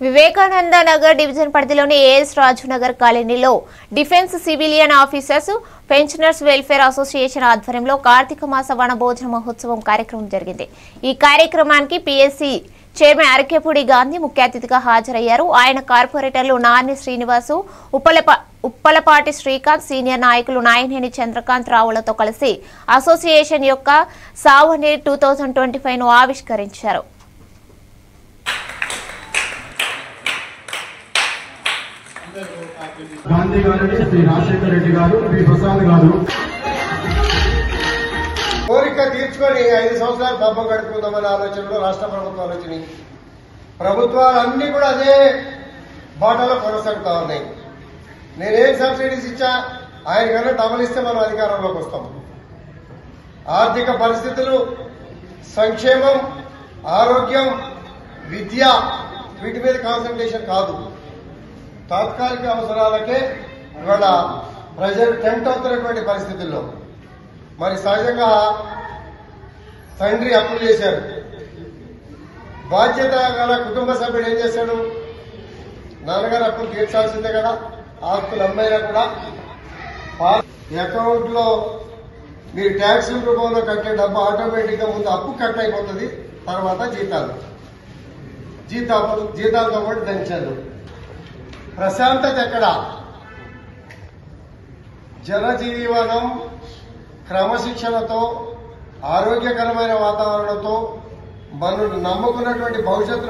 Vivekananda Nagar division పరిధిలోని as రాజు నగర్ కాలనీలో defence civilian officers pensioners welfare association ఆధ్వర్యంలో కార్తీక మాస వనభోజన మహోత్సవం కార్యక్రమం జరిగింది। ఈ కార్యక్రమానికి పిఎస్సి చైర్మన్ అరకేపూడి గాంధీ ముఖ్య అతిథిగా హాజరయ్యారు। ఆయన కార్పొరేటర్లు నాని శ్రీనివాసు, ఉప్పలపాటి శ్రీకాంత్, సీనియర్ నాయకులు నాయనేని చంద్రకాంత్ రావులతో కలిసి అసోసియేషన్ యొక్క సావని 2025 ను ఆవిష్కరించారు। గాంధీ గారిని శ్రీ రాజశేఖర రెడ్డి గారు, శ్రీ ప్రసాద్ గారు కోరిక తీర్చుకొని 5 సంవత్సరాలు పబ్బం గడుపుకుందామనే ఆలోచనలో రాష్ట్ర ప్రభుత్వం ఆలోచన, ప్రభుత్వాలన్నీ కూడా అదే బాటలో కొనసాగుతా ఉన్నాయి। నేనేం సబ్సిడీస్ ఇచ్చా ఆయన కన్నా డబల్ ఇస్తే మనం అధికారంలోకి వస్తాం। ఆర్థిక పరిస్థితులు, సంక్షేమం, ఆరోగ్యం, విద్య వీటి మీద కాన్సన్ట్రేషన్ కాదు, తాత్కాలిక అవసరాలకే ఇవాళ ప్రజలు టెంప్ట్ అవుతున్నటువంటి పరిస్థితుల్లో మరి సహజంగా తండ్రి అప్పులు చేశారు, బాధ్యత గల కుటుంబ సభ్యుడు ఏం చేశాడు, నాన్నగారు అప్పులు తీర్చాల్సిందే కదా, ఆస్తులు అమ్మైనా కూడా అకౌంట్ లో మీరు ట్యాక్స్ రూపంలో కట్టే డబ్బు ఆటోమేటిక్ గా ముందు అప్పు కట్ అయిపోతుంది, తర్వాత జీతాలతో పాటు పెన్షన్లు। ప్రశాంతత ఎక్కడ? జనజీవనం క్రమశిక్షణతో, ఆరోగ్యకరమైన వాతావరణంతో మనం నమ్ముకున్నటువంటి భవిష్యత్తు